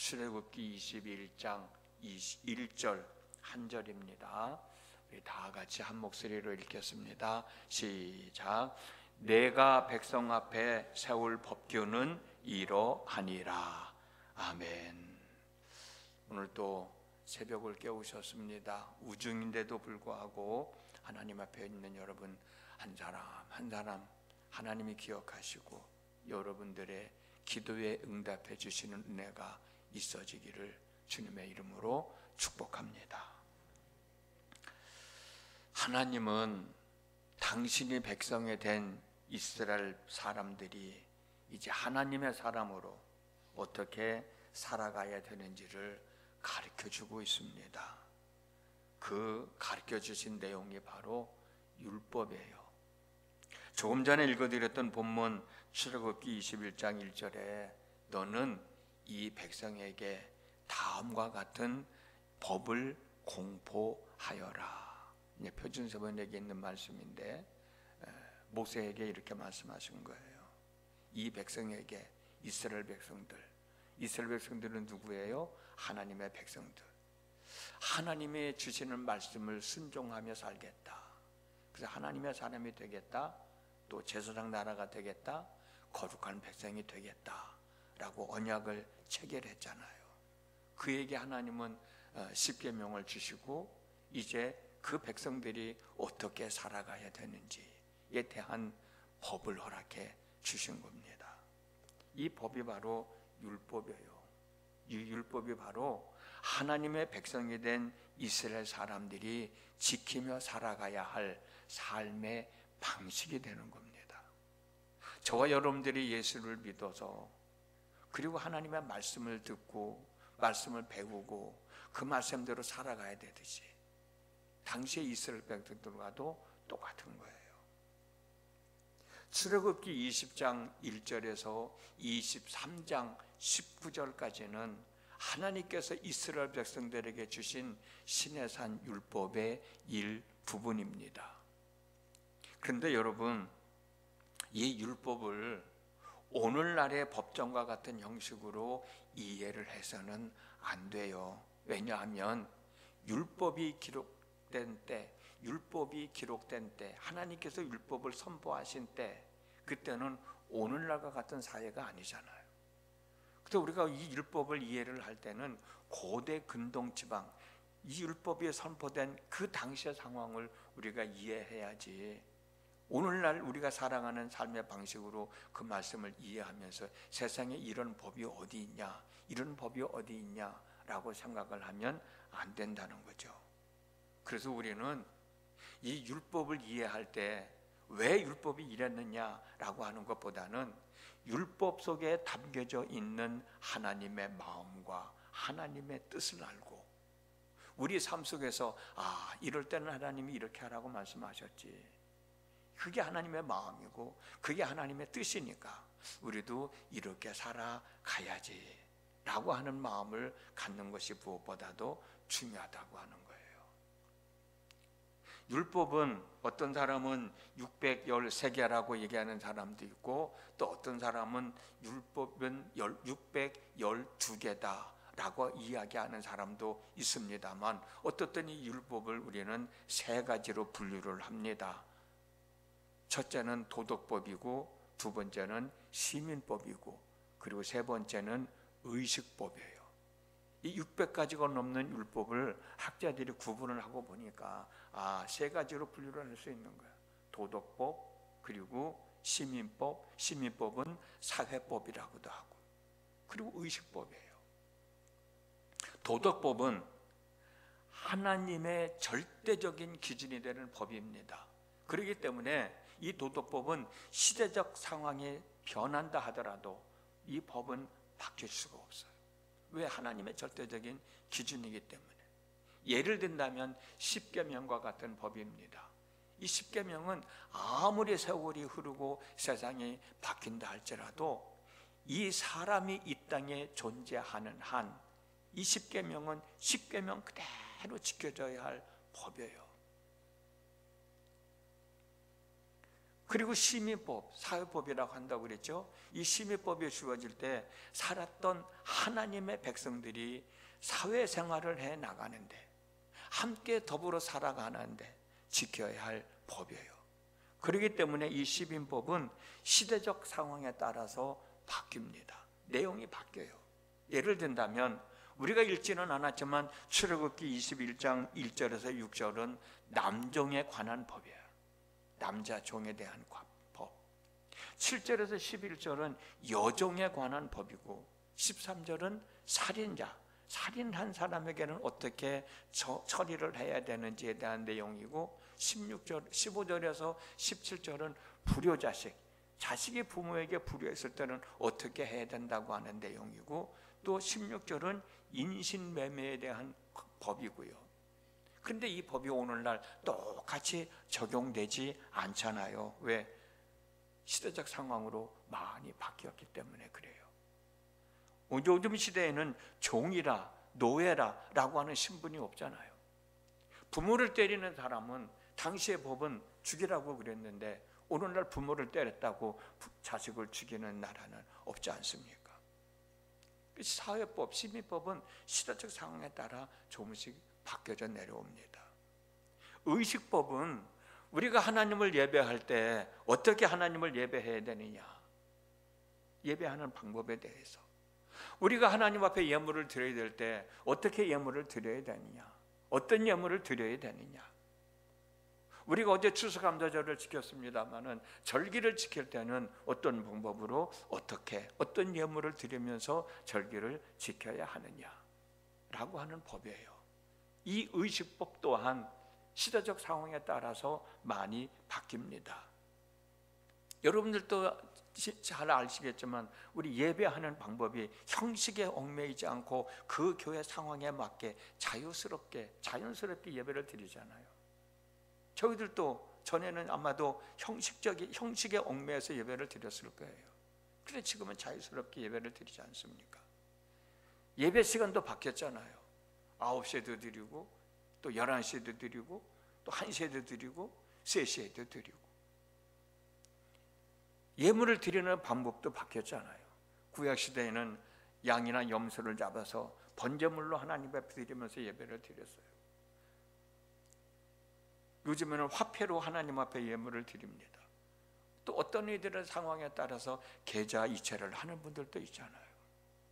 출애굽기 21장 1절 한 절입니다. 우리 다 같이 한 목소리로 읽겠습니다. 시작. 내가 백성 앞에 세울 법규는 이러하니라. 아멘. 오늘 또 새벽을 깨우셨습니다. 우중인데도 불구하고 하나님 앞에 있는 여러분 한 사람 한 사람 하나님이 기억하시고 여러분들의 기도에 응답해 주시는 은혜가 있어지기를 주님의 이름으로 축복합니다. 하나님은 당신이 백성이 된 이스라엘 사람들이 이제 하나님의 사람으로 어떻게 살아가야 되는지를 가르쳐주고 있습니다. 그 가르쳐주신 내용이 바로 율법이에요. 조금 전에 읽어드렸던 본문 출애굽기 21장 1절에 너는 이 백성에게 다음과 같은 법을 공포하여라. 표준세번역에 있는 말씀인데 모세에게 이렇게 말씀하신 거예요. 이 백성에게 이스라엘 백성들은 누구예요? 하나님의 백성들. 하나님의 주시는 말씀을 순종하며 살겠다. 그래서 하나님의 사람이 되겠다. 또 제사장 나라가 되겠다. 거룩한 백성이 되겠다 라고 언약을 체결했잖아요. 그에게 하나님은 십계명을 주시고 이제 그 백성들이 어떻게 살아가야 되는지에 대한 법을 허락해 주신 겁니다. 이 법이 바로 율법이에요. 이 율법이 바로 하나님의 백성이 된 이스라엘 사람들이 지키며 살아가야 할 삶의 방식이 되는 겁니다. 저와 여러분들이 예수를 믿어서 그리고 하나님의 말씀을 듣고 말씀을 배우고 그 말씀대로 살아가야 되듯이 당시의 이스라엘 백성들과도 똑같은 거예요. 출애굽기 20장 1절에서 23장 19절까지는 하나님께서 이스라엘 백성들에게 주신 시내산 율법의 일부분입니다. 그런데 여러분, 이 율법을 오늘날의 법정과 같은 형식으로 이해를 해서는 안 돼요. 왜냐하면 율법이 기록된 때 하나님께서 율법을 선포하신 때 그때는 오늘날과 같은 사회가 아니잖아요. 그래서 우리가 이 율법을 이해를 할 때는 고대 근동지방 이 율법이 선포된 그 당시의 상황을 우리가 이해해야지 오늘날 우리가 살아가는 삶의 방식으로 그 말씀을 이해하면서 세상에 이런 법이 어디 있냐 이런 법이 어디 있냐라고 생각을 하면 안 된다는 거죠. 그래서 우리는 이 율법을 이해할 때 왜 율법이 이랬느냐라고 하는 것보다는 율법 속에 담겨져 있는 하나님의 마음과 하나님의 뜻을 알고 우리 삶 속에서 이럴 때는 하나님이 이렇게 하라고 말씀하셨지, 그게 하나님의 마음이고 그게 하나님의 뜻이니까 우리도 이렇게 살아가야지 라고 하는 마음을 갖는 것이 무엇보다도 중요하다고 하는 거예요. 율법은 어떤 사람은 613개라고 얘기하는 사람도 있고 또 어떤 사람은 율법은 612개다 라고 이야기하는 사람도 있습니다만 어떻든 이 율법을 우리는 세 가지로 분류를 합니다. 첫째는 도덕법이고 두 번째는 시민법이고 그리고 세 번째는 의식법이에요. 이 600가지가 넘는 율법을 학자들이 구분을 하고 보니까 세 가지로 분류를 할 수 있는 거예요. 도덕법, 그리고 시민법, 시민법은 사회법이라고도 하고 그리고 의식법이에요. 도덕법은 하나님의 절대적인 기준이 되는 법입니다. 그렇기 때문에 이 도덕법은 시대적 상황이 변한다 하더라도 이 법은 바뀔 수가 없어요. 왜? 하나님의 절대적인 기준이기 때문에. 예를 든다면 십계명과 같은 법입니다. 이 십계명은 아무리 세월이 흐르고 세상이 바뀐다 할지라도 이 사람이 이 땅에 존재하는 한 이 십계명은 십계명 그대로 지켜져야 할 법이에요. 그리고 시민법, 사회법이라고 한다고 그랬죠. 이 시민법이 주어질 때 살았던 하나님의 백성들이 사회생활을 해 나가는데, 함께 더불어 살아가는데 지켜야 할 법이에요. 그렇기 때문에 이 시민법은 시대적 상황에 따라서 바뀝니다. 내용이 바뀌어요. 예를 든다면 우리가 읽지는 않았지만 출애굽기 21장 1절에서 6절은 남종에 관한 법이에요. 남자 종에 대한 법. 7절에서 11절은 여종에 관한 법이고, 13절은 살인자, 살인한 사람에게는 어떻게 처리를 해야 되는지에 대한 내용이고, 15절에서 17절은 불효자식, 자식이 부모에게 불효했을 때는 어떻게 해야 된다고 하는 내용이고, 또 16절은 인신매매에 대한 법이고요. 그런데 이 법이 오늘날 똑같이 적용되지 않잖아요. 왜? 시대적 상황으로 많이 바뀌었기 때문에 그래요. 요즘 시대에는 종이라 노예라 라고 하는 신분이 없잖아요. 부모를 때리는 사람은 당시의 법은 죽이라고 그랬는데, 오늘날 부모를 때렸다고 자식을 죽이는 나라는 없지 않습니까? 사회법, 시민법은 시대적 상황에 따라 조금씩 바뀌어져 내려옵니다. 의식법은 우리가 하나님을 예배할 때 어떻게 하나님을 예배해야 되느냐, 예배하는 방법에 대해서, 우리가 하나님 앞에 예물을 드려야 될 때 어떻게 예물을 드려야 되느냐, 어떤 예물을 드려야 되느냐. 우리가 어제 추수감사절을 지켰습니다마는 절기를 지킬 때는 어떤 방법으로 어떤 예물을 드리면서 절기를 지켜야 하느냐라고 하는 법이에요. 이 의식법 또한 시대적 상황에 따라서 많이 바뀝니다. 여러분들도 잘 아시겠지만 우리 예배하는 방법이 형식에 얽매이지 않고 그 교회 상황에 맞게 자연스럽게 예배를 드리잖아요. 저희들도 전에는 아마도 형식에 얽매여서 예배를 드렸을 거예요. 그런데 지금은 자유스럽게 예배를 드리지 않습니까? 예배 시간도 바뀌었잖아요. 9시에도 드리고, 또 11시에도 드리고, 또 1시에도 드리고, 3시에도 드리고. 예물을 드리는 방법도 바뀌었잖아요. 구약시대에는 양이나 염소를 잡아서 번제물로 하나님 앞에 드리면서 예배를 드렸어요. 요즘에는 화폐로 하나님 앞에 예물을 드립니다. 또 어떤 이들의 상황에 따라서 계좌 이체를 하는 분들도 있잖아요.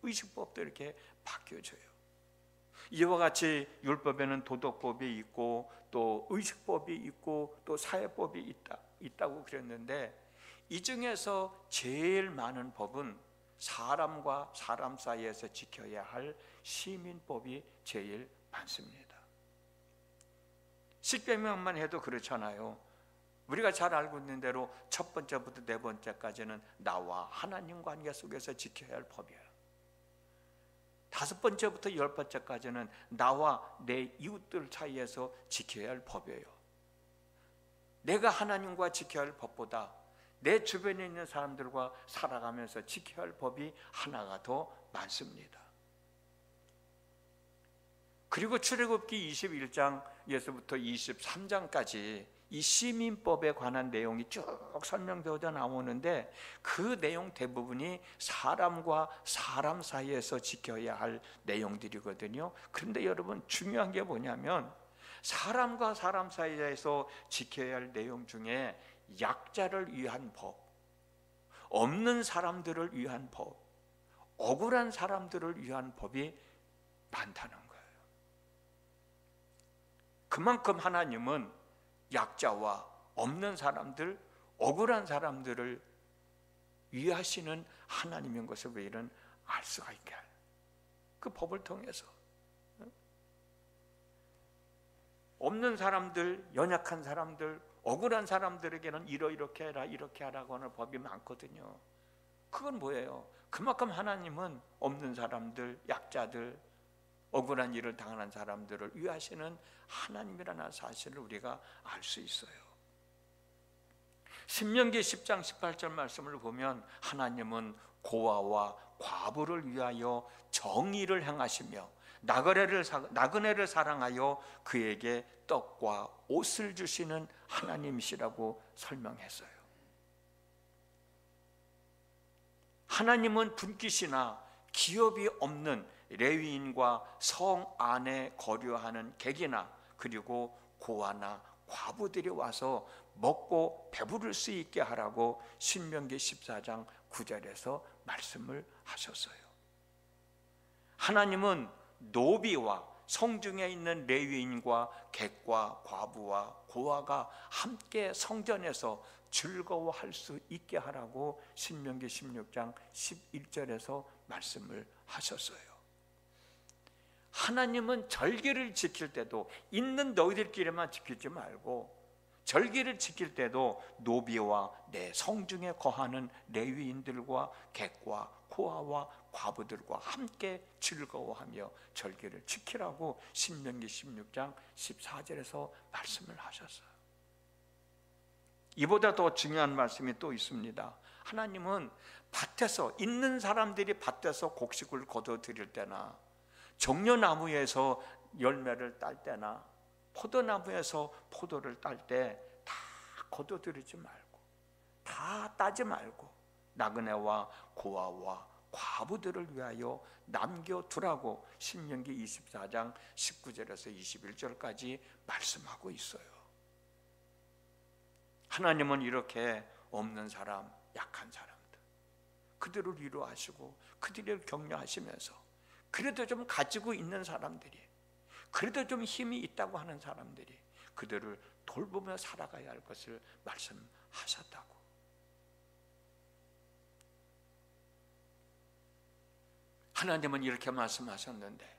의식법도 이렇게 바뀌어져요. 이와 같이 율법에는 도덕법이 있고, 또 의식법이 있고, 또 사회법이 있다고 그랬는데, 이 중에서 제일 많은 법은 사람과 사람 사이에서 지켜야 할 시민법이 제일 많습니다. 십계명만 해도 그렇잖아요. 우리가 잘 알고 있는 대로 첫 번째부터 네 번째까지는 나와 하나님 관계 속에서 지켜야 할 법이에요. 다섯 번째부터 열 번째까지는 나와 내 이웃들 사이에서 지켜야 할 법이에요. 내가 하나님과 지켜야 할 법보다 내 주변에 있는 사람들과 살아가면서 지켜야 할 법이 하나가 더 많습니다. 그리고 출애굽기 21장에서부터 23장까지 이 시민법에 관한 내용이 쭉 설명되어져 나오는데, 그 내용 대부분이 사람과 사람 사이에서 지켜야 할 내용들이거든요. 그런데 여러분, 중요한 게 뭐냐면 사람과 사람 사이에서 지켜야 할 내용 중에 약자를 위한 법, 없는 사람들을 위한 법, 억울한 사람들을 위한 법이 많다는 거예요. 그만큼 하나님은 약자와 없는 사람들, 억울한 사람들을 위하시는 하나님인 것을 우리는 알 수가 있게 할, 그 법을 통해서 없는 사람들, 연약한 사람들, 억울한 사람들에게는 이렇게 해라, 이렇게 하라고 하는 법이 많거든요. 그건 뭐예요? 그만큼 하나님은 없는 사람들, 약자들, 억울한 일을 당하는 사람들을 위하시는 하나님이라는 사실을 우리가 알 수 있어요. 신명기 10장 18절 말씀을 보면 하나님은 고아와 과부를 위하여 정의를 행하시며 나그네를 사랑하여 그에게 떡과 옷을 주시는 하나님이시라고 설명했어요. 하나님은 분깃이나 기업이 없는 레위인과 성 안에 거류하는 객이나 그리고 고아나 과부들이 와서 먹고 배부를 수 있게 하라고 신명기 14장 9절에서 말씀을 하셨어요. 하나님은 노비와 성중에 있는 레위인과 객과 과부와 고아가 함께 성전에서 즐거워할 수 있게 하라고 신명기 16장 11절에서 말씀을 하셨어요. 하나님은 절기를 지킬 때도 있는 너희들끼리만 지키지 말고 절기를 지킬 때도 노비와 내 성중에 거하는 레위인들과 객과 고아와 과부들과 함께 즐거워하며 절기를 지키라고 신명기 16장 14절에서 말씀을 하셨어요. 이보다 더 중요한 말씀이 또 있습니다. 하나님은 밭에서 있는 사람들이 밭에서 곡식을 거둬들일 때나 종려나무에서 열매를 딸 때나 포도나무에서 포도를 딸 때 다 거둬들이지 말고 다 따지 말고 나그네와 고아와 과부들을 위하여 남겨두라고 신명기 24장 19절에서 21절까지 말씀하고 있어요. 하나님은 이렇게 없는 사람, 약한 사람들 그들을 위로하시고 그들을 격려하시면서 그래도 좀 가지고 있는 사람들이, 그래도 좀 힘이 있다고 하는 사람들이 그들을 돌보며 살아가야 할 것을 말씀하셨다고. 하나님은 이렇게 말씀하셨는데,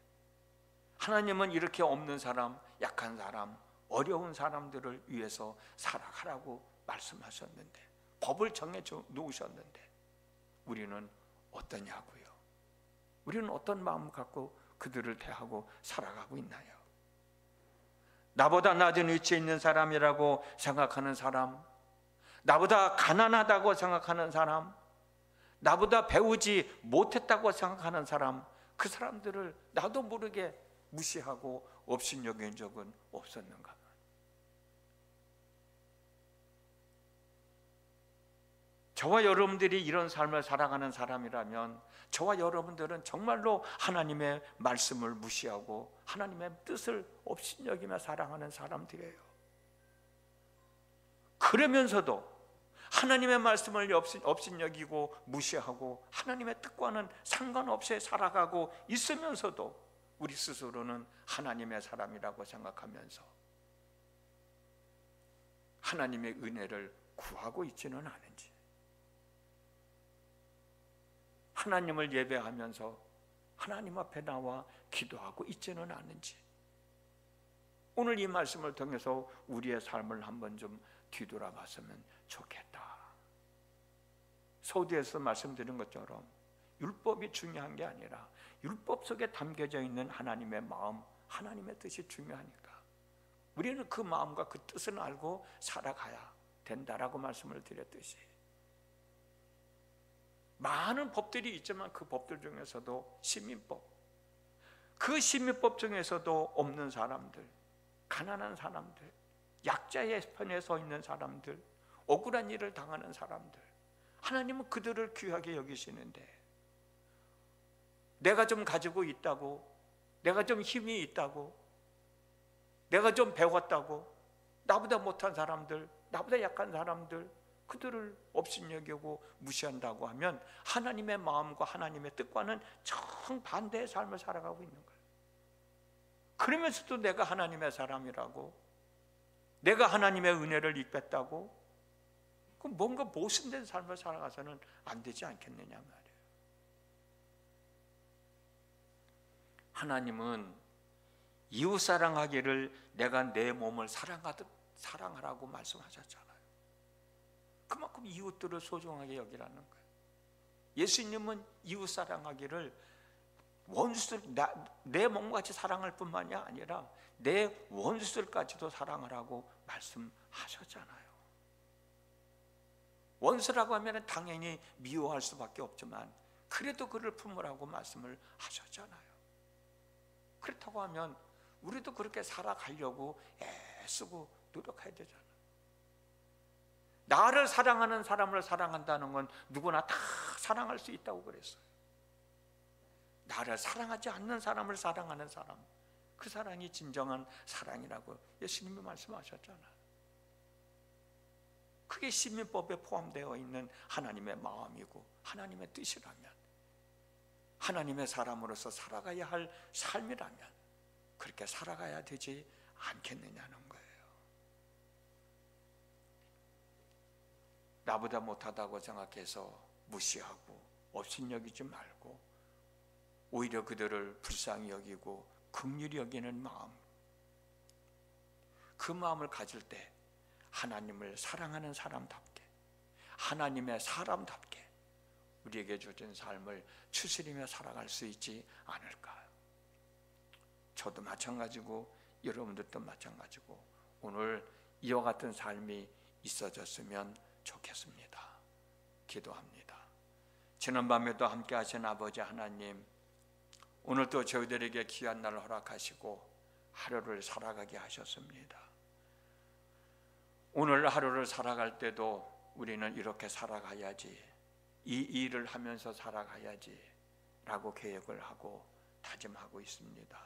하나님은 이렇게 없는 사람, 약한 사람, 어려운 사람들을 위해서 살아가라고 말씀하셨는데, 법을 정해 놓으셨는데 우리는 어떠냐고요? 우리는 어떤 마음 갖고 그들을 대하고 살아가고 있나요? 나보다 낮은 위치에 있는 사람이라고 생각하는 사람, 나보다 가난하다고 생각하는 사람, 나보다 배우지 못했다고 생각하는 사람, 그 사람들을 나도 모르게 무시하고 업신여긴 적은 없었는가? 저와 여러분들이 이런 삶을 살아가는 사람이라면 저와 여러분들은 정말로 하나님의 말씀을 무시하고 하나님의 뜻을 업신여기며 살아가는 사람들이에요. 그러면서도 하나님의 말씀을 업신여기고 무시하고 하나님의 뜻과는 상관없이 살아가고 있으면서도 우리 스스로는 하나님의 사람이라고 생각하면서 하나님의 은혜를 구하고 있지는 않은지, 하나님을 예배하면서 하나님 앞에 나와 기도하고 있지는 않은지, 오늘 이 말씀을 통해서 우리의 삶을 한번 좀 뒤돌아봤으면 좋겠다. 서두에서 말씀드린 것처럼 율법이 중요한 게 아니라 율법 속에 담겨져 있는 하나님의 마음, 하나님의 뜻이 중요하니까 우리는 그 마음과 그 뜻을 알고 살아가야 된다라고 말씀을 드렸듯이, 많은 법들이 있지만 그 법들 중에서도 시민법, 그 시민법 중에서도 없는 사람들, 가난한 사람들, 약자의 편에 서 있는 사람들, 억울한 일을 당하는 사람들, 하나님은 그들을 귀하게 여기시는데, 내가 좀 가지고 있다고, 내가 좀 힘이 있다고, 내가 좀 배웠다고 나보다 못한 사람들, 나보다 약한 사람들, 그들을 업신여기고 무시한다고 하면 하나님의 마음과 하나님의 뜻과는 정반대의 삶을 살아가고 있는 거예요. 그러면서도 내가 하나님의 사람이라고, 내가 하나님의 은혜를 입혔다고, 그 뭔가 모순된 삶을 살아가서는 안 되지 않겠느냐 말이에요. 하나님은 이웃사랑하기를 내가 내 몸을 사랑하듯 사랑하라고 말씀하셨잖아요. 그만큼 이웃들을 소중하게 여기라는 거예요. 예수님은 이웃사랑하기를 원수들, 내 몸같이 사랑할 뿐만이 아니라 내 원수들까지도 사랑하라고 말씀하셨잖아요. 원수라고 하면 당연히 미워할 수밖에 없지만 그래도 그를 품으라고 말씀을 하셨잖아요. 그렇다고 하면 우리도 그렇게 살아가려고 애쓰고 노력해야 되잖아요. 나를 사랑하는 사람을 사랑한다는 건 누구나 다 사랑할 수 있다고 그랬어요. 나를 사랑하지 않는 사람을 사랑하는 사람, 그 사랑이 진정한 사랑이라고 예수님이 말씀하셨잖아요. 그게 시민법에 포함되어 있는 하나님의 마음이고 하나님의 뜻이라면, 하나님의 사람으로서 살아가야 할 삶이라면 그렇게 살아가야 되지 않겠느냐는 거예요. 나보다 못하다고 생각해서 무시하고 업신여기지 말고 오히려 그들을 불쌍히 여기고 긍휼히 여기는 마음, 그 마음을 가질 때 하나님을 사랑하는 사람답게, 하나님의 사람답게 우리에게 주어진 삶을 추스리며 살아갈 수 있지 않을까요? 저도 마찬가지고 여러분들도 마찬가지고 오늘 이와 같은 삶이 있어졌으면 좋겠습니다. 기도합니다. 지난밤에도 함께 하신 아버지 하나님, 오늘도 저희들에게 귀한 날을 허락하시고 하루를 살아가게 하셨습니다. 오늘 하루를 살아갈 때도 우리는 이렇게 살아가야지, 이 일을 하면서 살아가야지 라고 계획을 하고 다짐하고 있습니다.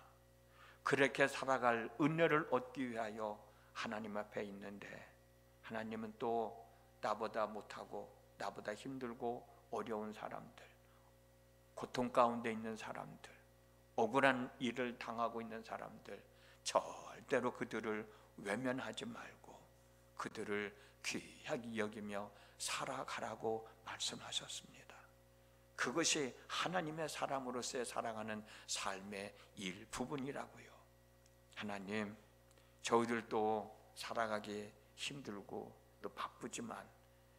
그렇게 살아갈 은혜를 얻기 위하여 하나님 앞에 있는데, 하나님은 또 나보다 못하고 나보다 힘들고 어려운 사람들, 고통 가운데 있는 사람들, 억울한 일을 당하고 있는 사람들, 절대로 그들을 외면하지 말고 그들을 귀하게 여기며 살아가라고 말씀하셨습니다. 그것이 하나님의 사람으로서의 살아가는 삶의 일부분이라고요. 하나님, 저희들도 살아가기 힘들고 또 바쁘지만,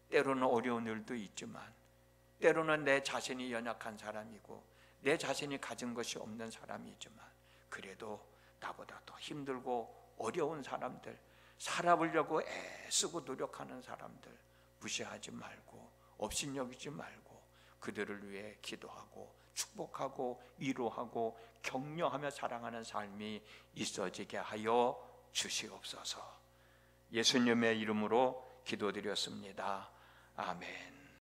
때로는 어려운 일도 있지만, 때로는 내 자신이 연약한 사람이고 내 자신이 가진 것이 없는 사람이지만, 그래도 나보다 더 힘들고 어려운 사람들, 살아보려고 애쓰고 노력하는 사람들 무시하지 말고 업신여기지 말고 그들을 위해 기도하고 축복하고 위로하고 격려하며 사랑하는 삶이 있어지게 하여 주시옵소서. 예수님의 이름으로 기도드렸습니다. 아멘.